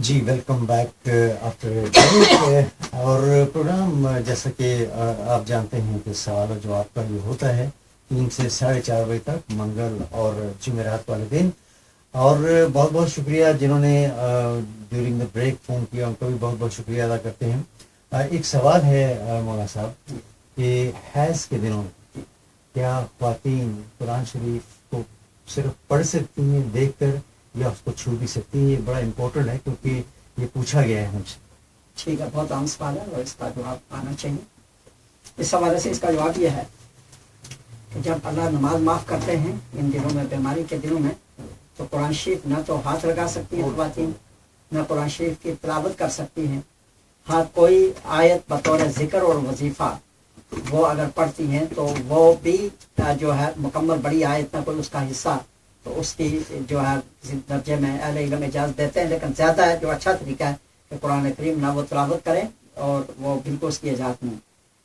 جی welcome back after break اور programme جیسا کہ آپ جانتے ہیں کہ سوال و جواب کا یہ ہوتا ہے 3 سے 4:30 بجے تک منگل اور جمعرات والے دن. اور بہت بہت شکریہ جنہوں نے ڈیورنگ دا بریک فون کیا، ان کا بھی بہت بہت شکریہ ادا کرتے ہیں. ایک سوال ہے مولانا صاحب کہ حیض کے دنوں میں کیا خواتین قرآن شریف کو صرف پڑھ سکتی ہیں دیکھ کر یا اس کو چھو بھی سکتی ہیں؟ یہ بڑا امپورٹنٹ ہے کیونکہ یہ پوچھا گیا ہے ہم سے. ٹھیک ہے، بہت عام سوال ہے اور اس کا جواب آنا چاہیے. اس حوالے سے اس کا جواب یہ ہے کہ جب اللہ نماز معاف کرتے ہیں ان دنوں میں، بیماری کے دنوں میں، تو قرآن شریف نہ تو ہاتھ لگا سکتی ہیں خواتین، نہ قرآن شریف کی تلاوت کر سکتی ہیں. ہاں کوئی آیت بطور ذکر اور وظیفہ وہ اگر پڑھتی ہیں تو وہ بھی جو ہے مکمل بڑی آیت نہ کوئی اس کا حصہ، تو اس کی جو ہے درجے میں اہل علم اجازت دیتے ہیں. لیکن زیادہ ہے جو اچھا طریقہ ہے کہ قرآن کریم نہ وہ تلاوت کریں اور وہ بالکل اس کی اجازت نہیں.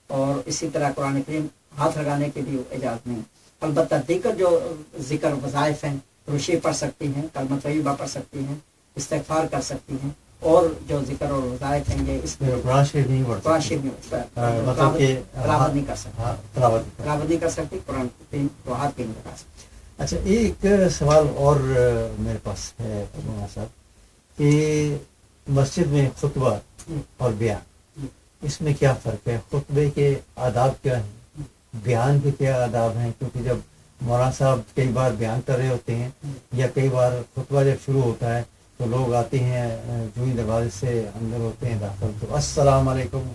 اور اسی طرح قرآن کریم ہاتھ لگانے کی بھی اجازت نہیں. البتہ دیگر جو ذکر وظائف ہیں، روشی پڑھ سکتی ہیں، کلمہ طیبہ پڑھ سکتی ہیں، استغفار کر سکتی ہیں، اور جو ذکر اور وظائف ہیں یہ اس میں قرآن شریف نہیں پڑھ قرآن شریف تلاوت نہیں کر سکتی، تلاوت نہیں کر سکتی، قرآن کریم کو ہاتھ بھی نہیں لگا سکتی. اچھا ایک سوال اور میرے پاس ہے مولانا صاحب کہ مسجد میں خطبہ اور بیان، اس میں کیا فرق ہے؟ خطبے کے آداب کیا ہیں، بیان کے کیا آداب ہیں؟ کیونکہ جب مولانا صاحب کئی بار بیان کر رہے ہوتے ہیں یا کئی بار خطبہ جب شروع ہوتا ہے تو لوگ آتے ہیں جو ہی دروازے سے اندر ہوتے ہیں داخل تو السلام علیکم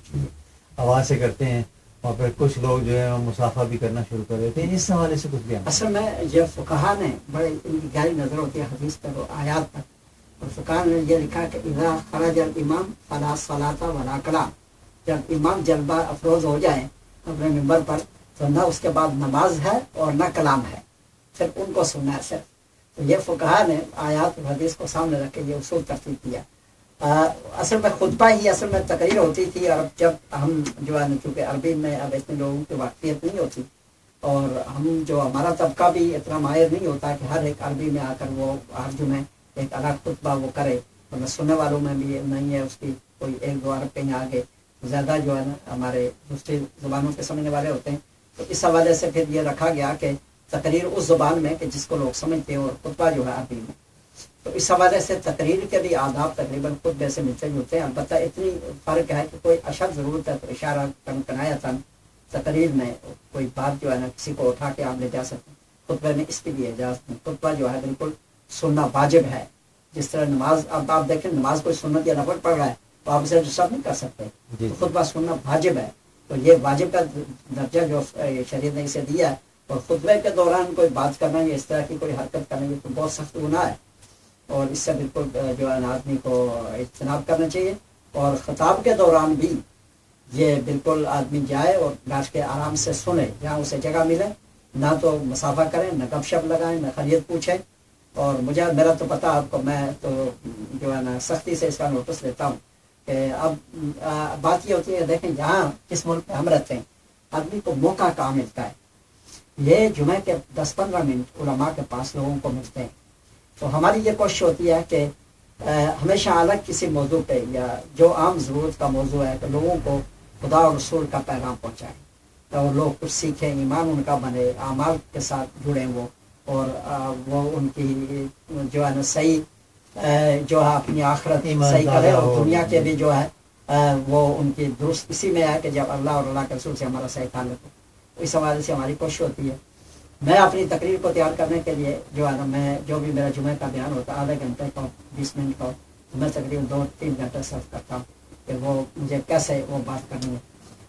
آواز سے کرتے ہیں، اور پھر کچھ لوگ جو ہے مسافہ بھی کرنا شروع کر دیتے ہیں. اس حوالے سے کچھ بیان. اصل میں یہ فقہا نے بڑے ان کی گہری نظر ہوتی ہے حدیث پر اور آیات پر، اور فقہا نے یہ لکھا کہ اذا خرج الامام فلا صلاۃ ولا کلام. جب امام جلوہ افروز ہو جائیں اپنے ممبر پر تو نہ اس کے بعد نماز ہے اور نہ کلام ہے، پھر ان کو سننا ہے صرف. تو یہ فقہا نے آیات اور حدیث کو سامنے رکھ کے یہ اصول ترتیب کیا. اصل میں خطبہ ہی اصل میں تقریر ہوتی تھی، اور اب جب ہم جو ہے چونکہ عربی میں اب اتنے لوگوں کی واقفیت نہیں ہوتی، اور ہم جو ہمارا طبقہ بھی اتنا ماہر نہیں ہوتا کہ ہر ایک عربی میں آ کر وہ ہر جمعے ایک الگ خطبہ وہ کرے، اور سننے والوں میں بھی نہیں ہے اس کی کوئی ایک دو عرب کہیں آگے، زیادہ جو ہے نا ہمارے دوسری زبانوں کے سمجھنے والے ہوتے ہیں. تو اس حوالے سے پھر یہ رکھا گیا کہ تقریر اس زبان میں کہ جس کو لوگ سمجھتے ہیں، اور خطبہ جو ہے عربی میں. تو اس حوالے سے تقریر کے بھی آداب تقریباً خطبے سے ملتے جلتے ہیں. البتہ اتنی فرق ہے کہ کوئی اشد ضرورت ہے تو اشارہ کنایتاً تقریر میں کوئی بات جو ہے نا کسی کو اٹھا کے آپ لے جا سکتے ہیں، خطبے میں اس کی بھی اجازت نہیں. خطبہ جو ہے بالکل سننا واجب ہے. جس طرح نماز اب آپ دیکھیں نماز کوئی سنت یا نفل پڑھ رہا ہے تو آپ اسے ڈسٹرب نہیں کر سکتے، تو خطبہ سننا واجب ہے. تو یہ واجب کا درجہ جو شریعت نے اسے دیا ہے. اور خطبے کے دوران کوئی بات کرنا یا اس طرح کی کوئی حرکت کرنا یہ تو بہت سخت گناہ ہے، اور اس سے بالکل جو ہے آدمی کو اجتناب کرنا چاہیے. اور خطاب کے دوران بھی یہ بالکل آدمی جائے اور بیٹھ کے آرام سے سنے، جہاں اسے جگہ ملے، نہ تو مسافہ کریں، نہ گپ شپ لگائیں، نہ خیریت پوچھیں. اور مجھے میرا تو پتہ آپ کو، میں تو جو ہے نا سختی سے اس کا نوٹس لیتا ہوں کہ اب بات یہ ہوتی ہے دیکھیں جہاں جس ملک میں ہم رہتے ہیں آدمی کو موقع کہاں ملتا ہے. یہ جمعہ کے 10-15 منٹ علماء کے پاس لوگوں کو ملتے ہیں. تو ہماری یہ کوشش ہوتی ہے کہ ہمیشہ الگ کسی موضوع پہ یا جو عام ضرورت کا موضوع ہے کہ لوگوں کو خدا اور رسول کا پیغام پہنچائیں، اور لوگ کچھ سیکھیں، ایمان ان کا بنے، اعمال کے ساتھ جڑیں وہ، اور وہ ان کی جو ہے نا صحیح جو ہے اپنی آخرت صحیح کرے، اور دنیا کے بھی جو ہے وہ ان کی درست اسی میں ہے کہ جب اللہ اور اللہ کے رسول سے ہمارا صحیح تعلق ہو. اس حوالے سے ہماری کوشش ہوتی ہے. میں اپنی تقریر کو تیار کرنے کے لیے جو ہے نا میں جو بھی میرا جمعہ کا بیان ہوتا ہے آدھے گھنٹے کا 20 منٹ کا، میں تقریباً 2-3 گھنٹے صرف کرتا ہوں کہ وہ مجھے کیسے وہ بات کرنی ہے.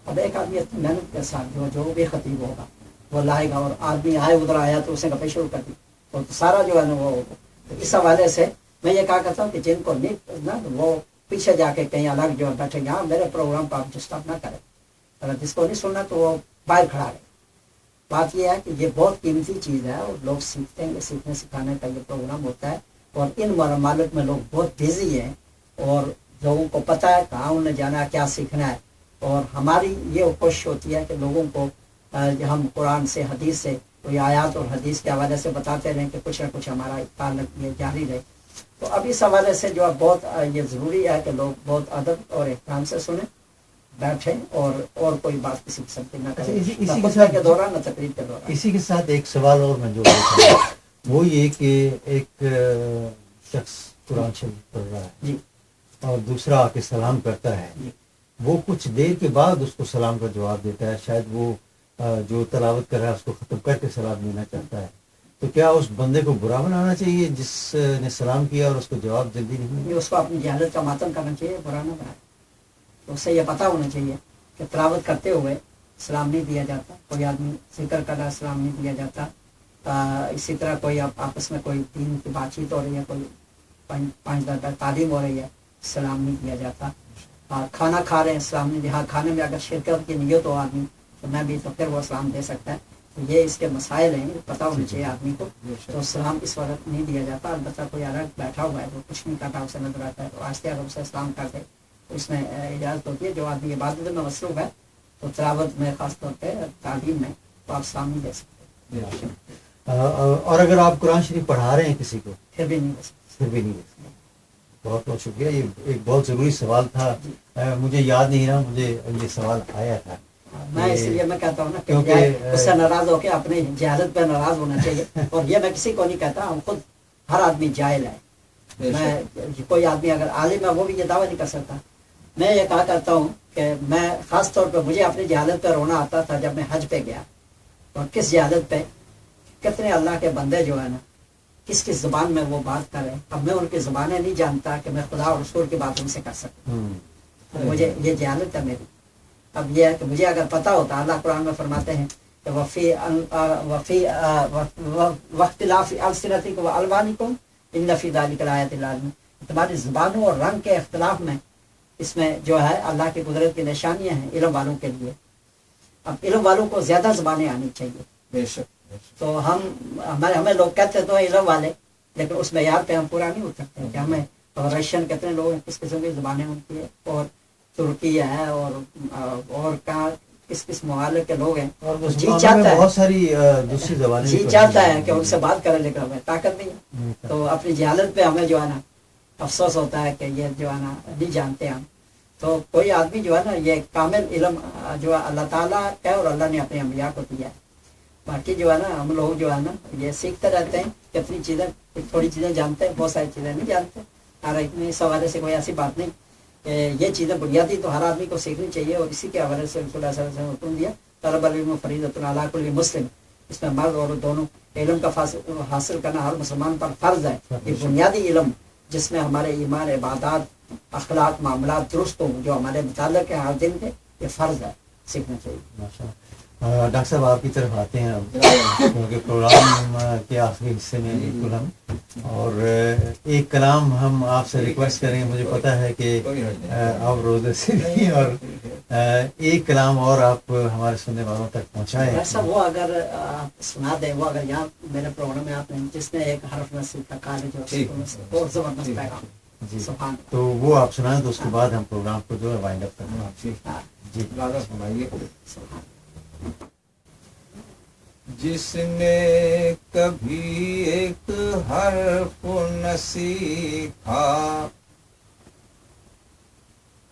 اب ایک آدمی اتنی محنت کے ساتھ جو بھی خطیب ہوگا وہ لائے گا، اور آدمی آئے ادھر آیا تو اسے گپے شروع کر دی تو سارا جو ہے نا وہ. اس حوالے سے میں یہ کہا کرتا ہوں کہ جن کو نہیں نا وہ پیچھے جا کے کہیں الگ جو بیٹھے گا، میرے پروگرام کو آپ ڈسٹرب نہ کریں. اگر جس کو نہیں سننا تو وہ باہر کھڑا رہے. بات یہ ہے کہ یہ بہت قیمتی چیز ہے اور لوگ سیکھتے ہیں، سیکھنے سکھانے کا یہ پروگرام ہوتا ہے. اور ان ممالک میں لوگ بہت بزی ہیں اور لوگوں کو پتہ ہے کہاں انہیں جانا ہے، کیا سیکھنا ہے. اور ہماری یہ کوشش ہوتی ہے کہ لوگوں کو ہم قرآن سے حدیث سے کوئی آیات اور حدیث کے حوالے سے بتاتے رہیں کہ کچھ نہ کچھ ہمارا تعلق یہ جاری رہے. تو اب اس حوالے سے جو بہت یہ ضروری ہے کہ لوگ بہت ادب اور احترام سے سنیں، بیٹھیں اور کوئی بات کسی قسم کی نہ کریں، اسی نہ کے خطبے ساتھ کے دوران نہ تقریر کے دوران۔ اسی کے ساتھ ایک سوال اور میں جو پوچھوں وہ یہ کہ ایک شخص قرآن شریف پڑھ رہا ہے جی اور دوسرا آ کے سلام کرتا ہے، جی وہ کچھ دیر کے بعد اس کو سلام کا جواب دیتا ہے، شاید وہ جو تلاوت کر رہا ہے اس کو ختم کر کے سلام دینا چاہتا ہے، تو کیا اس بندے کو برا بنانا چاہیے جس نے سلام کیا اور اس کو جواب جلدی نہیں یہ اس کو اپنی جہالت کا ماتم کرنا چاہیے، برا نہ بنائے۔ تو اسے یہ پتہ ہونا چاہیے کہ تلاوت کرتے ہوئے سلام نہیں دیا جاتا، کوئی آدمی ذکر کر رہا سلام نہیں دیا جاتا، اسی طرح کوئی آپس میں کوئی دین کی بات چیت ہو رہی ہے، کوئی 5 تعلیم ہو رہی ہے، سلام نہیں دیا جاتا۔ کھانا کھا رہے ہیں سلام نہیں دیا، کھانے میں اگر شرکت کی نیت ہو آدمی تو میں بھی تو پھر وہ سلام دے سکتا ہے۔ تو یہ اس کے مسائل ہیں، پتہ ہونا چاہیے آدمی کو۔ تو سلام اس وقت نہیں دیا جاتا، البتہ کوئی الگ بیٹھا ہوا ہے وہ کچھ نہیں کرتا، اسے نظر آتا ہے تو آہستہ اگر اسے سلام کر دے تو اس میں اجازت ہوتی ہے۔ جو آدمی عبادت میں مصروف ہے تو تلاوت میں خاص طور پہ تعلیم میں تو آپ سلام نہیں دے سکتے، اور اگر آپ قرآن شریف پڑھا رہے ہیں کسی کو پھر بھی نہیں دے سکتے۔ پھر بھی نہیں دے سکتے۔ بہت بہت شکریہ، یہ ایک بہت ضروری سوال تھا، مجھے یاد نہیں رہا، مجھے یہ سوال آیا تھا۔ میں اس لیے میں کہتا ہوں نا کہ کیونکہ اس سے ناراض ہو کے اپنی جہالت پہ ناراض ہونا چاہیے، اور یہ میں کسی کو نہیں کہتا ہوں، خود ہر آدمی جاہل ہے۔ میں کوئی آدمی اگر عالم ہے وہ بھی یہ دعویٰ نہیں کر سکتا۔ میں یہ کہا کرتا ہوں کہ میں خاص طور پہ مجھے اپنی جہالت پہ رونا آتا تھا جب میں حج پہ گیا، اور کس جہالت پہ کتنے اللہ کے بندے جو ہے نا کس کس زبان میں وہ بات کر رہے ہیں۔ اب میں ان کی زبانیں نہیں جانتا کہ میں خدا اور رسول کی بات ان سے کر سکتا، مجھے یہ جہالت ہے میری۔ اب یہ ہے کہ مجھے اگر پتہ ہوتا، اللہ قرآن میں فرماتے ہیں کہ واختلاف السنتکم والوانکم ان فی ذلک لآیات للعالمین، تمہاری زبانوں اور رنگ کے اختلاف میں اس میں جو ہے اللہ کی قدرت کی نشانیاں ہیں علم والوں کے لیے۔ اب علم والوں کو زیادہ زبانیں آنی چاہیے۔ بے شک تو ہمیں لوگ کہتے تو ہیں علم والے، لیکن اس معیار پہ ہم پورا نہیں اتر سکتے کہ ہمیں رشین کتنے لوگ ہیں، کس قسم کی زبانیں ہوتی ہے، اور ترکی ہے اور کہاں کس کس ممالک کے لوگ ہیں، اور جی چاہتا ہے بہت ساری دوسری زبانیں جی چاہتا ہے کہ ان سے بات کریں، لیکن ہمیں طاقت نہیں ہے۔ تو اپنی جہالت پہ ہمیں جو ہے نا افسوس ہوتا ہے کہ یہ جو ہے نا نہیں جانتے ہم۔ تو کوئی آدمی جو ہے نا یہ کامل علم جو ہے اللہ تعالیٰ ہے اور اللہ نے اپنے انبیاء کو دیا ہے۔ باقی جو ہے نا ہم لوگ جو ہے نا یہ سیکھتے رہتے ہیں، کتنی چیزیں تھوڑی چیزیں جانتے ہیں، بہت ساری چیزیں نہیں جانتے۔ اور اس حوالے سے کوئی ایسی بات نہیں کہ یہ چیزیں بنیادی تو ہر آدمی کو سیکھنی چاہیے، اور اسی کے حوالے سے رسول اللہ صلی اللہ علیہ وسلم نے حکم دیا طلب العلم فریضۃ علی کل مسلم، اس میں مرد اور دونوں علم کا حاصل کرنا ہر مسلمان پر فرض ہے۔ یہ بنیادی علم جس میں ہمارے ایمان، عبادات، اخلاق، معاملات درست ہوں، جو ہمارے متعلق ہے ہر دن کے، یہ فرض ہے، سیکھنا چاہیے۔ ڈاکٹر صاحب آپ کی طرف آتے ہیں اب، کیونکہ پروگرام کے آخری حصے میں بالکل ہم، اور ایک کلام ہم آپ سے ریکویسٹ کریں، مجھے پتہ ہے کہ آپ روزے سے بھی، اور ایک کلام اور آپ ہمارے سننے والوں تک پہنچائیں۔ ایسا وہ اگر آپ سنا دیں، وہ اگر یہاں میرے پروگرام میں آپ نے جس نے ایک حرف نہ سیکھا کالج بہت زبردست پیغام، جی سبحان تو وہ آپ سنائیں، تو اس کے بعد ہم پروگرام کو جو ہے وائنڈ اپ کریں۔ اللہ، جی سبحان جس نے کبھی ایک حرف نہ سیکھا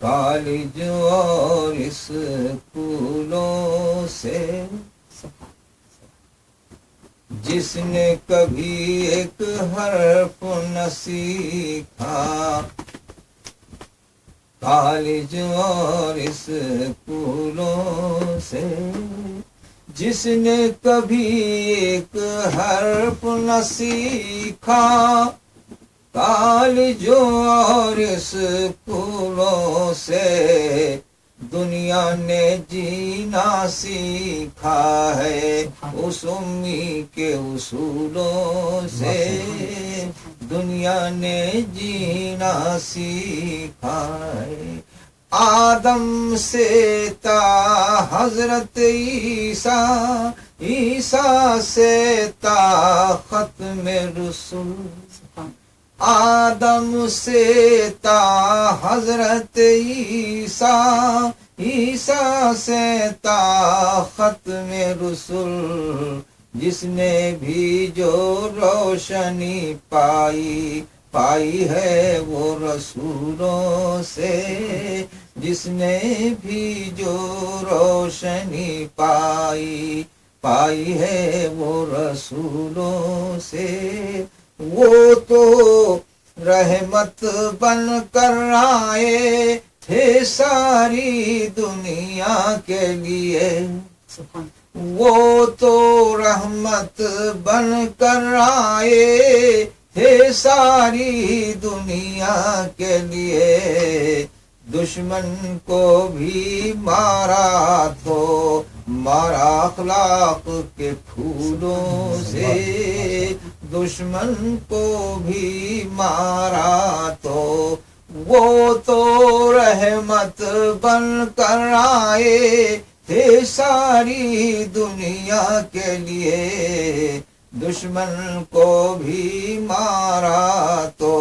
کالج اور اسکولوں سے، جس نے کبھی ایک حرف نہ سیکھا کالج اور اسکولوں سے، جس نے کبھی ایک حرف نہ سیکھا کالجوں اور اسکولوں سے، دنیا نے جینا سیکھا ہے اس امی کے اصولوں سے، دنیا نے جینا سیکھا ہے۔ آدم سے تا حضرت عیسیٰ، عیسیٰ سے تا ختم رسول، آدم سے تا حضرت عیسیٰ، عیسیٰ سے تا ختم رسول، جس نے بھی جو روشنی پائی پائی ہے وہ رسولوں سے، جس نے بھی جو روشنی پائی، پائی ہے وہ رسولوں سے۔ وہ تو رحمت بن کر آئے تھے ساری دنیا کے لیے، سبحان وہ تو رحمت بن کر آئے تھے ساری دنیا کے لیے۔ دشمن کو بھی مارا تو مارا اخلاق کے پھولوں سے، دشمن کو بھی مارا تو وہ تو رحمت بن کر آئے تھے ساری دنیا کے لیے۔ دشمن کو بھی مارا تو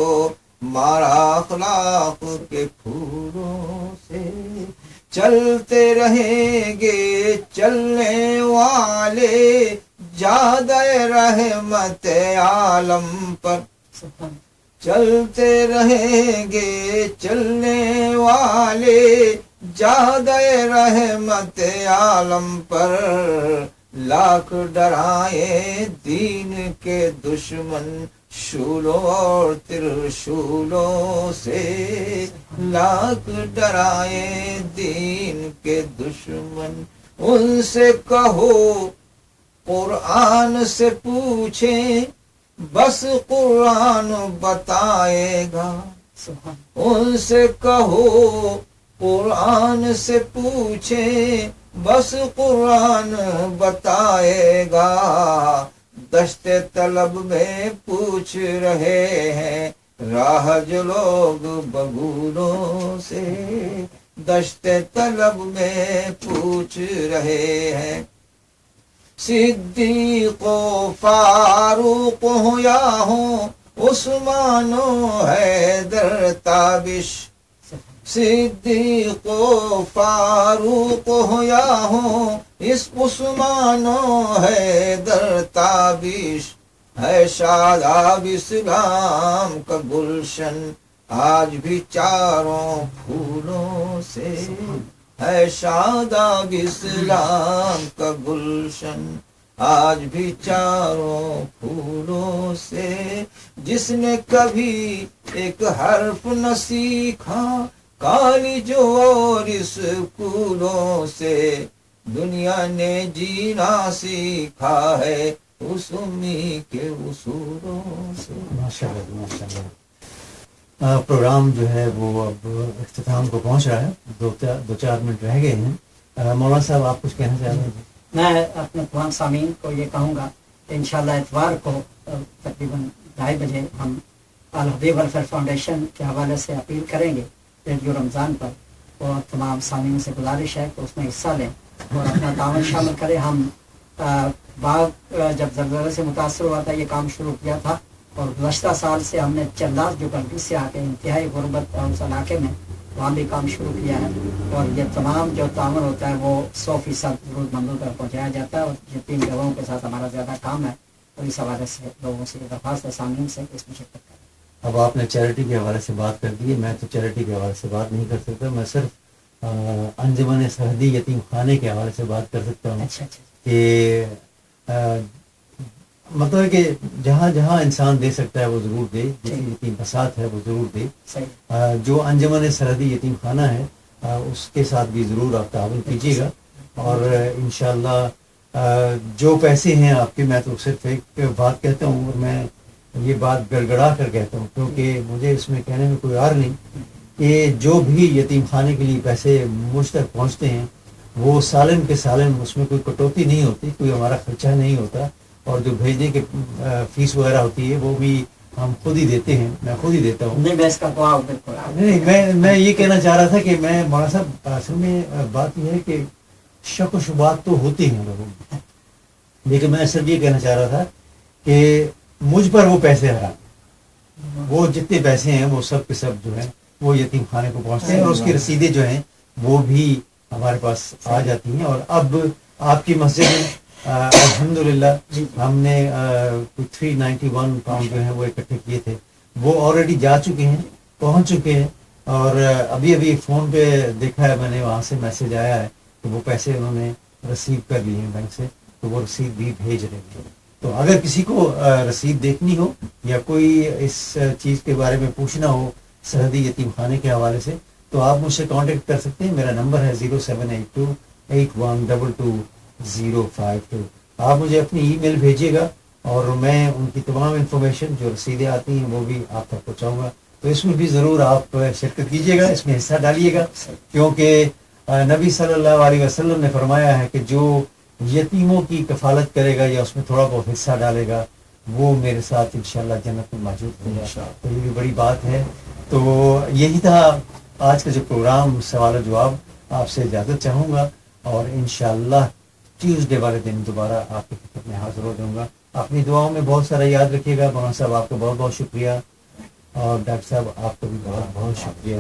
مارا اخلاق کے پھولوں سے۔ چلتے رہیں گے چلنے والے جادہ رحمت عالم پر، سبحان چلتے رہیں گے چلنے والے جادہ رحمت عالم پر۔ لاکھ ڈرائے دین کے دشمن شولوں اور ترشولوں سے، لاکھ ڈرائے دین کے دشمن، ان سے کہو قرآن سے پوچھیں بس قرآن بتائے گا، سبحان ان سے کہو قرآن سے پوچھیں بس قرآن بتائے گا۔ دشت طلب میں پوچھ رہے ہیں راہ جو لوگ بگولوں سے، دشت طلب میں پوچھ رہے ہیں۔ صدیق و فاروق ہو یا ہوں عثمان و حیدر تابش، صدیق و فاروق ہو یا ہوں اس عثمان و حیدر تابش، ہے شاداب اسلام کا گلشن آج بھی چاروں پھولوں سے، ہے شاداب اسلام کا گلشن آج بھی چاروں پھولوں سے۔ جس نے کبھی ایک حرف نہ سیکھا کالج اور اسکولوں سے، دنیا نے جینا سیکھا ہے اس امی کے اصولوں سے۔ ماشاءاللہ ماشاءاللہ۔ پروگرام جو ہے وہ اب اختتام کو پہنچ رہا ہے، دو چار منٹ رہ گئے ہیں۔ مولانا صاحب آپ کچھ کہنا چاہ رہے ہیں؟ میں اپنے تمام سامعین کو یہ کہوں گا کہ انشاءاللہ اتوار کو تقریباً 2:30 بجے ہم الحبیب ویلفیئر فاؤنڈیشن کے حوالے سے اپیل کریں گے ریڈیو رمضان پر، اور تمام سامعین سے گزارش ہے کہ اس میں حصہ لیں اور اپنا تعاون شامل کریں۔ ہم باغ جب زلزلے سے متاثر ہوا تھا یہ کام شروع کیا تھا، اور گزشتہ سال سے ہم نے چنداز جو کنٹری سے آ کے انتہائی غربت اس علاقے میں وہاں بھی کام شروع کیا ہے، اور یہ تمام جو تعاون ہوتا ہے وہ 100% ضرورت مندوں تک پہنچایا جاتا ہے، اور یتیم لوگوں کے ساتھ ہمارا زیادہ کام ہے، اور اس حوالے سے لوگوں سے درخواست ہے سامعین سے کہ اس میں شرکت کریں۔ اب آپ نے چیریٹی کے حوالے سے بات کر دی ہے، میں تو چیریٹی کے حوالے سے بات نہیں کر سکتا، میں صرف انجمن سرحدی یتیم خانے کے حوالے سے بات کر سکتا ہوں اچھا اچھا کہ مطلب ہے کہ جہاں جہاں انسان دے سکتا ہے وہ ضرور دے، جتنی یتیم فساد ہے وہ ضرور دے۔ صحیح، جو انجمن سرحدی یتیم خانہ ہے اس کے ساتھ بھی ضرور آپ تعاون کیجیے گا، اور انشاءاللہ جو پیسے ہیں آپ کے، میں تو صرف ایک بات کہتا ہوں، اور میں یہ بات گڑگڑا کر کہتا ہوں کیونکہ مجھے اس میں کہنے میں کوئی عار نہیں، کہ جو بھی یتیم خانے کے لیے پیسے مجھ تک پہنچتے ہیں وہ سالم کے سالم، اس میں کوئی کٹوتی نہیں ہوتی، کوئی ہمارا خرچہ نہیں ہوتا، اور جو بھیجنے کی فیس وغیرہ ہوتی ہے وہ بھی ہم خود ہی دیتے ہیں، میں خود ہی دیتا ہوں۔ نہیں میں اس کا دعا بالکل نہیں، میں یہ کہنا چاہ رہا تھا کہ میں مولانا صاحب اصل میں بات یہ ہے کہ شک و شبہات تو ہوتی ہیں لوگوں میں، لیکن میں صرف یہ کہنا چاہ رہا تھا کہ مجھ پر وہ پیسے حرام، وہ جتنے پیسے ہیں وہ سب کے سب جو ہیں وہ یتیم خانے کو پہنچتے ہیں، اور اس کی رسیدیں جو ہیں وہ بھی ہمارے پاس آ جاتی ہیں۔ اور اب آپ کی مسجد میں الحمدللہ ہم نے 391 پاؤنڈ جو ہیں وہ اکٹھے کیے تھے، وہ آلریڈی جا چکے ہیں, پہنچ چکے ہیں, اور ابھی ابھی فون پہ دیکھا ہے میں نے, وہاں سے میسج آیا ہے کہ وہ پیسے انہوں نے رسیو کر لیے ہیں بینک سے, تو وہ رسید بھی بھیج رہے ہیں. تو اگر کسی کو رسید دیکھنی ہو یا کوئی اس چیز کے بارے میں پوچھنا ہو سرحدی یتیم خانے کے حوالے سے, تو آپ مجھ سے کانٹیکٹ کر سکتے ہیں. میرا نمبر ہے 0782810052. آپ مجھے اپنی ای میل بھیجیے گا اور میں ان کی تمام انفارمیشن جو رسیدیں آتی ہیں وہ بھی آپ تک پہنچاؤں گا. تو اس میں بھی ضرور آپ شرکت کیجیے گا, اس میں حصہ ڈالیے گا, کیونکہ نبی صلی اللہ علیہ وسلم نے فرمایا ہے کہ جو یتیموں کی کفالت کرے گا یا اس میں تھوڑا بہت حصہ ڈالے گا وہ میرے ساتھ انشاءاللہ جنت میں موجود ہوگا. تو یہ بھی بڑی بات ہے. تو یہی تھا آج کا جو پروگرام سوال و جواب. آپ سے اجازت چاہوں گا اور انشاءاللہ ٹیوزڈے والے دن دوبارہ آپ کی خدمت میں حاضر ہو جاؤں گا. اپنی دعاؤں میں بہت سارا یاد رکھیے گا. مولانا صاحب آپ کا بہت بہت شکریہ, اور ڈاکٹر صاحب آپ کا بھی بہت بہت شکریہ.